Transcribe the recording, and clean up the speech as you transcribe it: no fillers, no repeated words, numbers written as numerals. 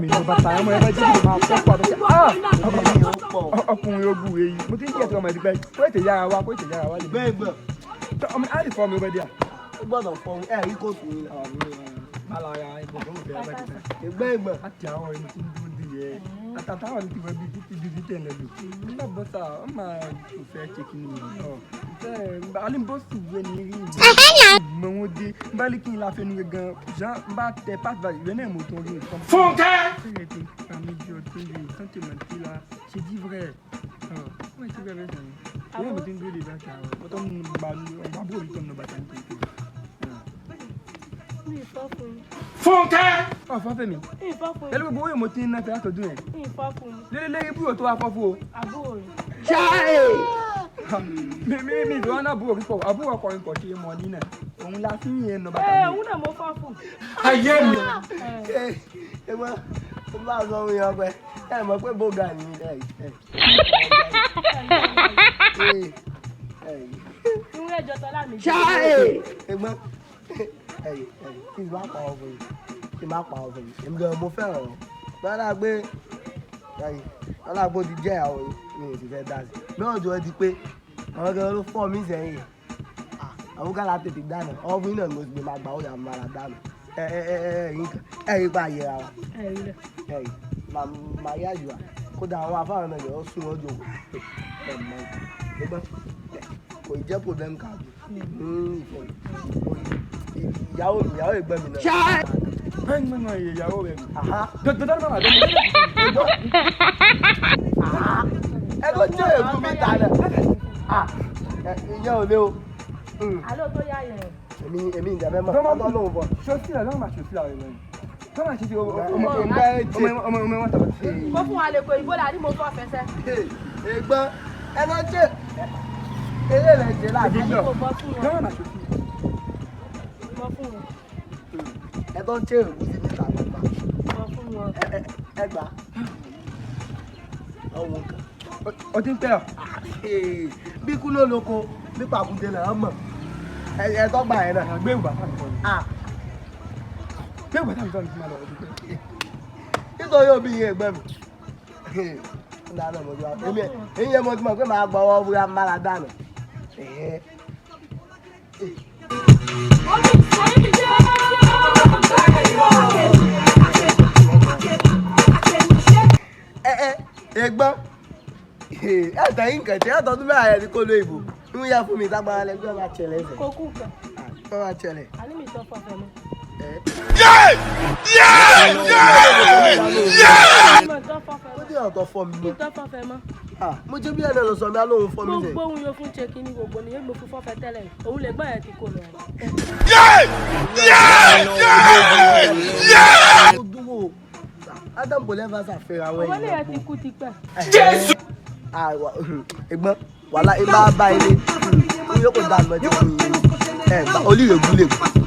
mi ò bá ta ọmọ ẹgbẹ́ jíjìn máa fọ́ pa bẹ́ẹ̀ ọkùnrin ogun èyí mo ti ń kí ẹ̀tọ́ ọmọ ẹ̀dígbẹ́ kó ètè yára wá lè bẹ́ẹ̀ gbọ́ ọmọ á lè fọ́ mi ọbẹ̀ díà. ó gbọ́dọ̀ fọ́ rí kóòtù yìí náà. Malaya ìgbọ̀ngàn òfin ẹgbẹ́ díà. ẹgbẹ́ láti àwọn ẹni tí ń dúró di yẹ àtàtàwọn ti wọ́n bí títí tẹ̀ lẹ́lu nígbà bọ́sà ọ máa kò fẹ́ ṣe kí ni alíbọ́sù wẹ́ ní rí ìmọ̀ wọn dé báyìí kí n la fẹ́ nu gan jean bá tẹ pàṣẹ báyìí ìwé náà mo tó rí nǹkan. Fúnkẹ́. ṣé ti àmì ìjọ tó yẹ sentiment la ṣe di vrai wọ́n ti bẹ̀rẹ̀ sẹ́yìn ìwé mi ti ń dúró de bàtà ọ̀ tó ń gba àbúrò mi tó ń lọ bàtà nítorí Fúnkẹ́. ọ̀fọ́ fẹ́mi pẹ̀lú gbogbo owó mo ti ń ná fẹ́ àtọ́jú yẹn lélẹ́lẹ́yìn búrò tó wá fọ́ fún o. mi ìfẹ́ wọn náà búrò kíkọ àbúrò ọkùnrin kọ̀ ṣe mọ̀ ní náà òun la fi yẹn nọ bàtà mi. òun náà mo fọ́ fún. Ayé mi. ẹ mọ ó bá sọ ohun yẹn pé ẹ mọ̀ pé bóga ni ìwé ẹjọ́ tọ́lá mi. ẹ̀gbọ́n kí n bá pa ọ fún yìí èmi gan mo fẹ́ràn ọ lọ́dà pé ti jẹ́ ìyàwó mi ò sì fẹ́ dá sí bí ọjọ́ di pé àwọn kan ló fọ́ mi sẹ́yìn àwọn kan láti tètè dáná ọmọ fún iná ni mo sì gbé máa gbà ó yà máa dáná ẹ̀yìn pa àyè ara máa yá jù wá kódà àwọn afárá náà yọ̀ ọ́ sún ọjọ́ ẹ̀gbọ́n kò jẹ́ problem káàdì ìyàwó ẹ̀gbọ́n mi náà. bẹ́ẹ̀ ni mo yẹ ìyàwó rẹ̀ mi. dọ́dọ́ náà dé. ẹ kò jẹ́ èkú mi ta náà. ìyá ò lé o. àlọ́ tó yá yẹn. èmi ìjà mẹ́mọ́ ọmọ lóun bọ̀. sọ́sílẹ̀ lọ́wọ́ máa ṣòfin àwọn ènìyàn. tọ́ máa ṣe ti ọmọ wọn tàbí. mo fún wa lè kó ìbò láti mo fọ́ fẹsẹ̀. ẹ̀gbọ́n ẹ lọ jẹ́ eré rẹ̀ jẹ́ láti. lọ́wọ́ máa ṣòfin. mo fún wọn. ẹ tó ń ṣe èrò sí níta gbogbo. mo fún wọn. ẹ gbà ọwọ́ kan. o ti ń pẹ́ ọ. bí kú ló lóko bí pàkúté náà mọ̀ ẹ tó gbà yẹn náà. gbé ìgbà táwọn ìfọ̀nù. gbé ìgbà táwọn ìfọ̀nù ti máa lọ ọdún pẹ́. nítorí òbí yẹn ẹgbẹ́ mi. dáná mo ti wá èmi yẹn mo ti mọ̀ pé màá gbọ́ ọwọ́ bóyá mára dáná. ẹ̀gbọ́n ẹ̀tọ́ yín kẹ̀tẹ́ ẹ̀tọ́ tó bẹ́ẹ̀ ayẹyẹ kó ló ìbò ń yá fún mi tágbára lẹ́gbẹ́ máa tẹ̀lé ẹsẹ̀. kò kú kan. wọ́n máa tẹ̀lé. àní mi tọ́ fọ́fẹ́ mi. ó dé ọ̀tọ̀ fọ́ mi mi mọ́. tọ́ fọ́fẹ́ mọ́. mo jẹ́ bí ẹ̀dẹ̀ lọ sọ mi alóhùn fọ́ mi sẹ̀. gbogbo ohun yóò fún ṣe kí ni gbogbo nìyẹn mo fi fọ́fẹ́ tẹ́lẹ̀ òun lè gbọ́ ẹ̀ tí kò lọ. ó dúró Adam kò lẹ́fà ṣàfihàn àwọn ọmọ èèyàn. lè ti kú ti pẹ́. Jésù. ẹ̀gbọ́n wàhálà ibà bá ilé yóò kó dànù ẹ̀ tí kò yé olùyẹ̀gùn lè gbọ́.